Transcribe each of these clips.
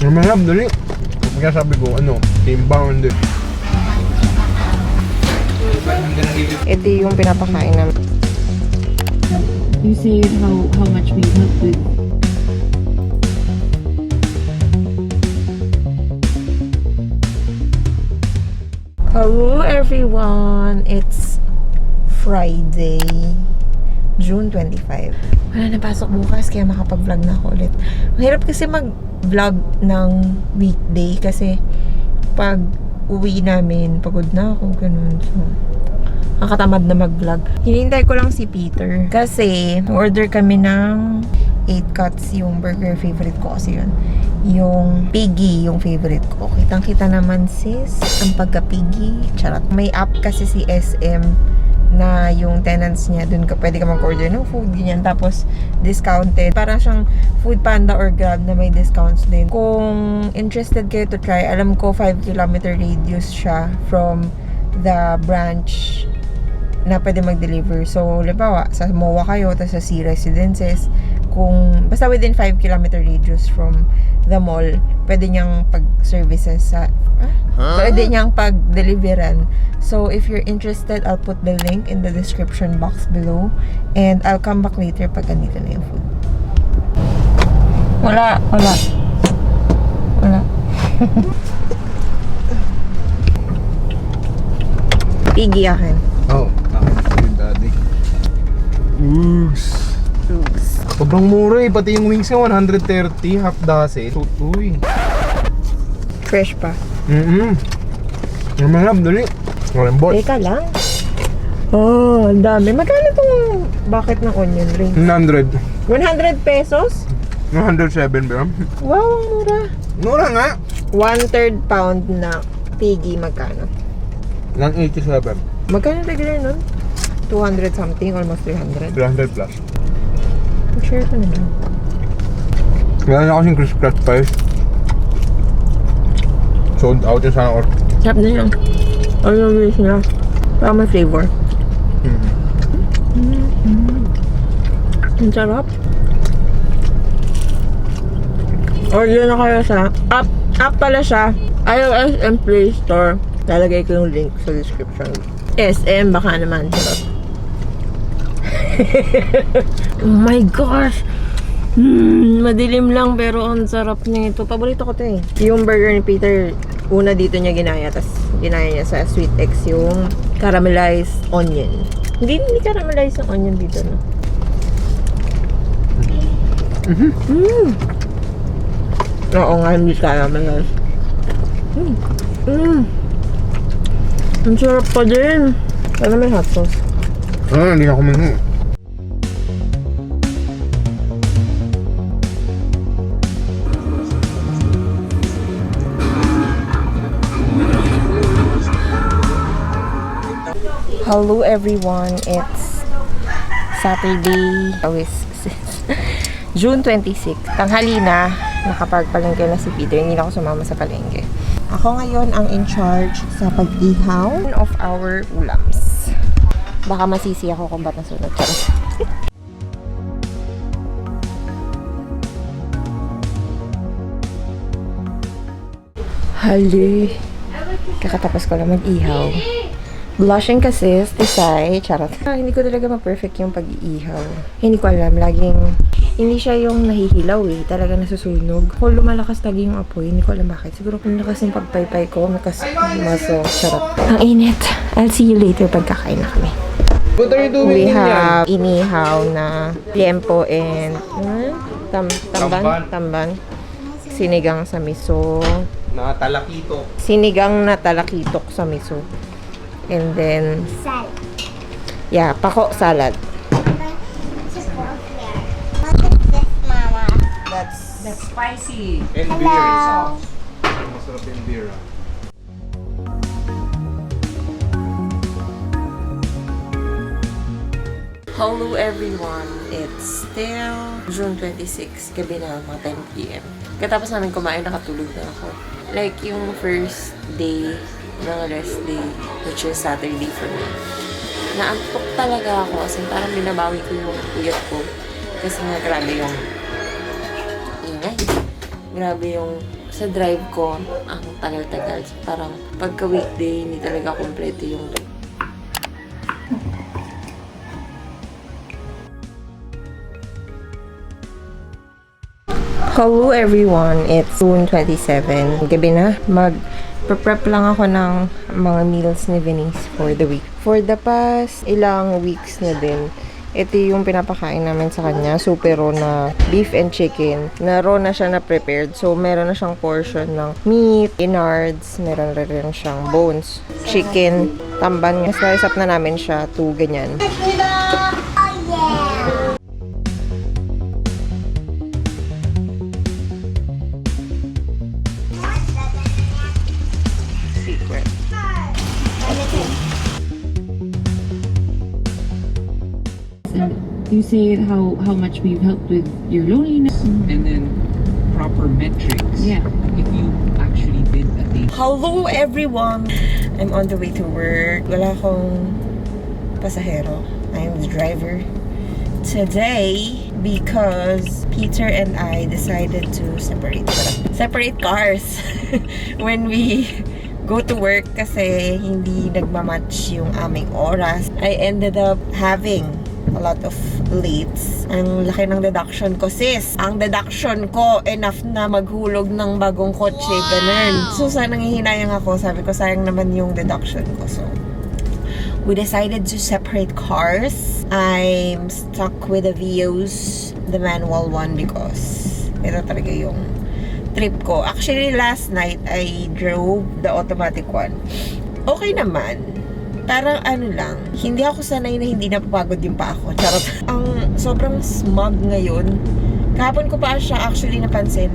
Mahirap dali. Kaya sabi ko, timbang hindi. Ito yung pinapakain namin. You say how much we have with. Hello everyone! It's Friday, June 25. Wala na pasok bukas kaya makapag-vlog na ako ulit. Mahirap kasi mag-vlog ng weekday kasi pag uwi namin, pagod na ako, ganun. So, nakatamad na mag-vlog. Hinintay ko lang si Peter kasi order kami ng 8 cuts yung burger. Favorite ko kasi yun. Yung piggy, yung favorite ko. Kitang-kita naman sis, ang pagka-piggy. Charot. May app kasi si SM na yung tenants niya, dun ka pwede ka mag-order ng food, ganyan. Tapos, discounted. Parang siyang Food Panda or Grab na may discounts din. Kung interested kayo to try, alam ko 5-kilometer radius siya from the branch na pwede mag-deliver. So, halimbawa, sa MOA kayo, tapos sa C Residences, kung basta within 5-kilometer radius from the mall, pwede niyang pag-services sa pwede niyang pag-deliveran. So, if you're interested, I'll put the link in the description box below and I'll come back later pag andito na yung food. Wala. Piggy akin. Oh, yung daddy. Oogs. Sobrang mura eh. Pati yung wings niya 130, half dozen. Uy. Fresh pa. Mahirap dali. Malambot. Teka lang. Oh, ang dami. Magkano itong bucket ng onion ring? 100. 100 pesos? 107 ba? Wow, ang mura. Mura nga. 1/3 pound na piggy, magkano? Nang 87. Magkano regular nun? 200 something, almost 300. 300 plus. Share ko na lang. Wala na kasing crisp crunch pies. Sold out yung sana or. Sarap na yan. Ano yung wish nila? Parang may flavor. Ang sarap. Order na kayo sa app pala siya. iOS and Play Store. Lalagay ko yung link sa description. SM, baka naman. Sarap. Oh my gosh! Madilim lang pero ang sarap nito. Paborito ko to eh. Yung burger ni Peter, una dito niya ginaya. Tapos ginaya niya sa Sweet X yung caramelized onion. Hindi caramelized ang onion dito, no? Oo nga, hindi caramelized. Ang sarap pa din. Ano may hot sauce? Hindi na kumain. Hello everyone, it's Saturday, June 26. Tanghali na, nakapagpalengke na si Peter, hindi na ako sumama sa palengke. Ako ngayon ang in charge sa pag-ihaw of our ulams. Baka masisi ako kung ba't nasunod. Hali, kakatapos ko lang mag-ihaw. Blushing kasi, tisay, charot. Hindi ko talaga ma-perfect yung pag-iihaw. Hindi ko alam, hindi siya yung nahihilaw eh. Talaga nasusunog. Kung lumalakas lagi yung apoy, hindi ko alam bakit. Siguro kung lakas yung pagpaypay ko, maso, charot. Ang init. I'll see you later pagkakain na kami. What are you doing? We have inihaw na liempo and tamban. Sinigang sa miso. Sinigang na talakitok sa miso. And then salad. Yeah, pako salad. What is this, Mama? That's spicy. And Hello. beer sauce. Masarap yung beer. Hello everyone! It's still June 26, gabi na, mga 10 PM. Katapos namin kumain, nakatulog na ako. Like yung first day ng rest day, which is Saturday for me. Naantok talaga ako, as in parang binabawi ko yung uyot ko. Kasi nga grabe yung ingay. Grabe yung sa drive ko, ang tagal-tagal. Parang pagka weekday, hindi talaga kompleto yung drive. Hello everyone, it's June 27. Gabi na. Prep lang ako ng mga meals ni Venice for the week. For the past ilang weeks na din, ito yung pinapakain namin sa kanya. Super raw na beef and chicken. Na raw na siya na prepared. So, meron na siyang portion ng meat, innards, meron rin siyang bones, chicken, tamban. Slice up na namin siya to ganyan. Secret. And you say how much we've helped with your loneliness. And then proper metrics. Yeah. If you actually did a day. Hello everyone! I'm on the way to work. Wala akong pasahero. I'm the driver today because Peter and I decided to separate cars when we go to work kasi hindi nagmamatch yung aming oras. I ended up having a lot of lates. Ang laki ng deduction ko, sis. Ang deduction ko, enough na maghulog ng bagong kotse, ganun. So, sa nangihinayang ako, sabi ko, sayang naman yung deduction ko. So, we decided to separate cars. I'm stuck with the Vios, the manual one, because ito talaga yung trip ko. Actually, last night, I drove the automatic one. Okay naman. Parang ano lang, hindi ako sanay na hindi napapagod yung pa ako. Charot. Ang sobrang smog ngayon. Kahapon ko pa siya actually napansin.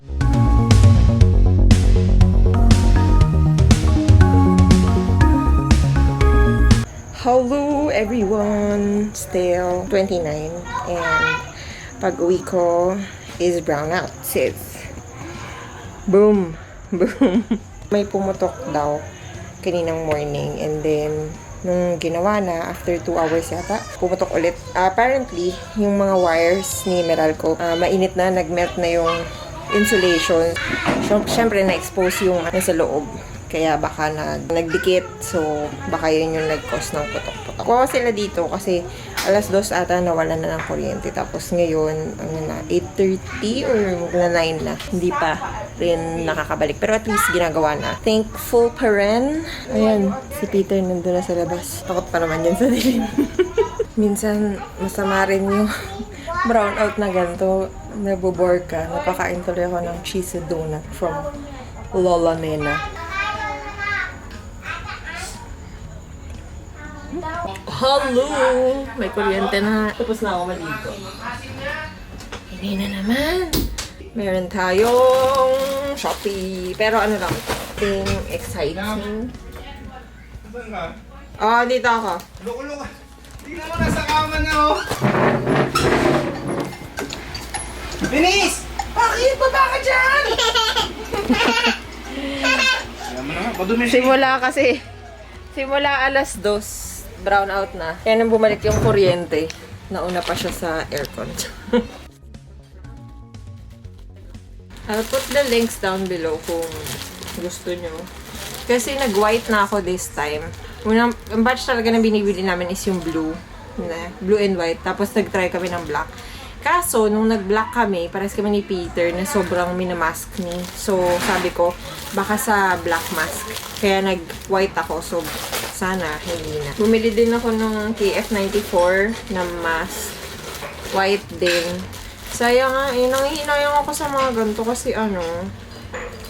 Hello everyone! Still 29 and pag-uwi ko is brown out, sis. Boom! Boom! May pumutok daw kaninang morning and then nung ginawa na, after 2 hours yata, pumutok ulit. Apparently, yung mga wires ni Meralco, mainit na, nagmelt na yung insulation. So, syempre, na-expose yung nasa loob. Kaya baka nagdikit. So, baka yun yung nag-cause ng putok-putok. Kuha sila dito kasi alas 2 ata nawala na ng kuryente. Tapos ngayon, 8:30 or 9 na. Hindi pa rin nakakabalik. Pero at least ginagawa na. Thankful pa rin. Ayan, si Peter nandun na sa labas. Takot pa naman yan sa dilim. Minsan, masama rin yung brown out na ganito. Nabobore ka. Napakain tuloy ako ng cheese donut from Lola Nena. Hello! May kuryente na. Tapos na ako maligo. Hindi na naman. Meron tayong Shopee. Pero ano lang, exciting. Oh, dito ako. Loko-loko. Tingnan mo, nasa kama na, oh. Binis! Bakit? Baba ka dyan! Alam mo na, madumi siya. Simula alas 2. Brown out na. Kaya nang bumalik yung kuryente, nauna pa siya sa aircon. I'll put the links down below kung gusto nyo. Kasi nag-white na ako this time. Ang batch talaga na binibili namin is yung blue. Blue and white. Tapos nag-try kami ng black. Kaso, nung nag-black kami, pares kami ni Peter na sobrang minamask ni. So, sabi ko, baka sa black mask. Kaya nag-white ako. So, sana, hindi na. Bumili din ako ng KF94 na mask. White din. Sayang nga, nangihinayang ako sa mga ganito kasi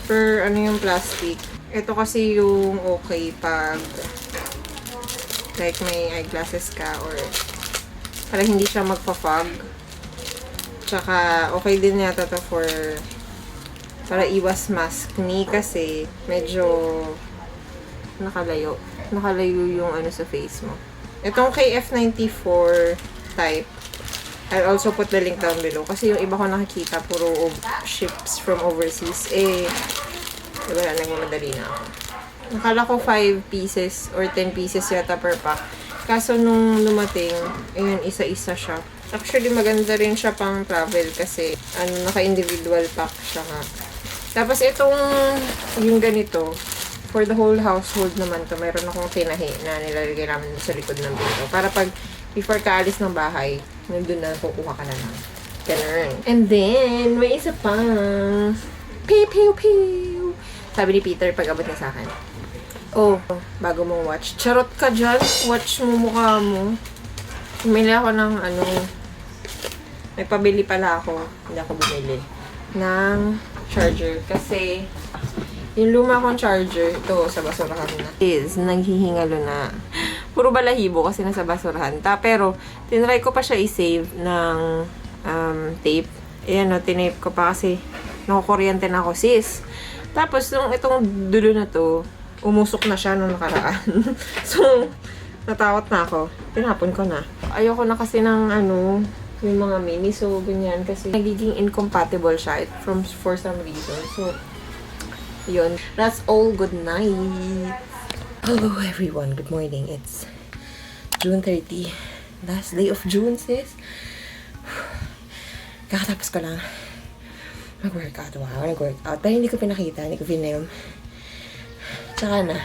per yung plastic. Ito kasi yung okay pag like may eyeglasses ka or parang hindi siya magpa-fog. Tsaka okay din yata to for para iwas mask ni kasi medyo nakalayo yung sa face mo. Itong KF94 type, I'll also put the link down below kasi yung iba ko nakikita puro ships from overseas wala, nagmamadali na ako. Nakala ko 5 pieces or 10 pieces yata per pack. Kaso nung lumating, ayun, isa-isa siya. Actually, maganda rin siya pang travel kasi naka-individual pack siya nga. Tapos itong, yung ganito, for the whole household naman to, mayroon akong tinahi na nilalagay namin sa likod ng pinto. Para pag, before ka alis ng bahay, nandun na, kukuha ka na lang. Ganun. And then, may isa pa. Pew, pew, pew. Sabi ni Peter, pag abot niya sa akin. Oh, bago mong watch. Charot ka dyan. Watch mo mukha mo. Bumili ako ng ano. May pabili pala ako. Hindi ako bumili. Ng charger. Kasi, yung luma kong charger, ito, sa basurahan na. Is, naghihingalo na. Puro balahibo kasi nasa basurahan. Pero, tinry ko pa siya i-save ng tape. Ayan o, tinape ko pa kasi nakukuryente na ako, sis. Tapos, itong dulo na to, umusok na siya nung nakaraan. So, natakot na ako. Tinapon ko na. Ayoko na kasi ng yung mga mini. So, ganyan. Kasi nagiging incompatible siya for some reason. So, yun. That's all. Good night. Hello, everyone. Good morning. It's June 30. Last day of June, sis. Kakatapos ko lang mag-workout. Wow, nag-workout. Pero hindi ko pinakita. Hindi ko pinilm. Tsaka na.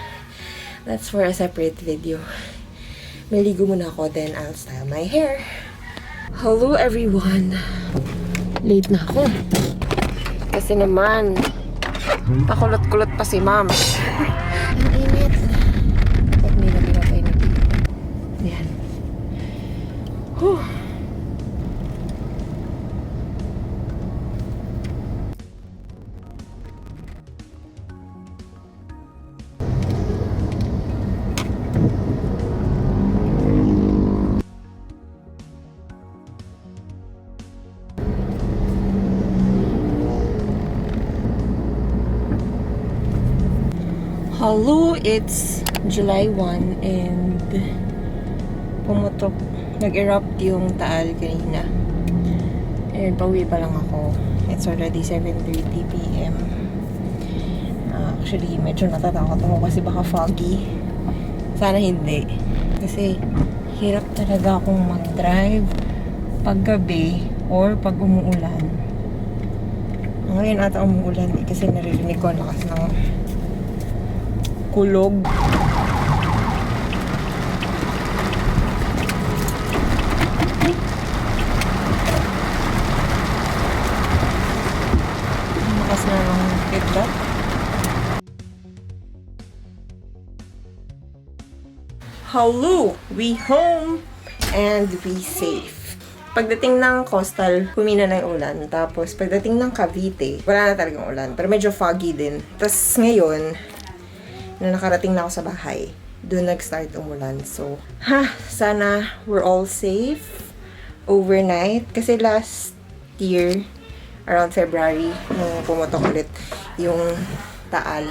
That's for a separate video. Maligo muna ako, then I'll style my hair. Hello, everyone. Late na ako. Kasi naman, pakulot-kulot pa si ma'am. Ang init. Ba't may nabinapay na dito? Yan. Whew. Hello, it's July 1 and pumutok, nag-erupt yung Taal kanina. And pauwi pa lang ako. It's already 7:30 PM. Actually, medyo natatakot ako kasi baka foggy. Sana hindi. Kasi hirap talaga akong mag-drive pag gabi or pag umuulan. Ngayon ata umuulan kasi naririnig ko ang lakas ng kulog. Lakas na ng kidlat. Hello! We home and we safe. Pagdating ng Coastal, humina na yung ulan. Tapos pagdating ng Cavite, wala na talagang ulan. Pero medyo foggy din. Tapos ngayon, na nakarating na ako sa bahay, doon nag-start umulan. So, sana we're all safe overnight. Kasi last year, around February, nung pumutok ulit yung Taal,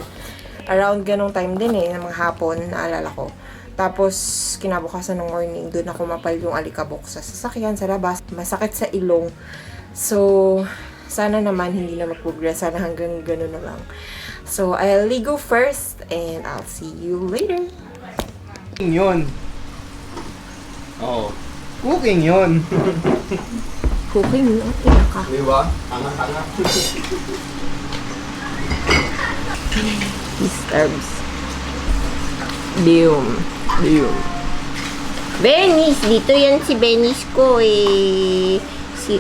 around ganong time din ng mga hapon, naalala ko. Tapos, kinabukasan ng morning, doon ako mapal yung alikabok sa sasakyan, sa labas. Masakit sa ilong. So, sana naman hindi na mag-progress. Sana hanggang gano'n na lang. So, I'll go first and I'll see you later. Cooking yun. Oo. Cooking yun. Cooking yun? Ina ka. Diba? Tanga-tanga. Disturbs. Lium. Benis! Dito yan si Benis ko eh. Si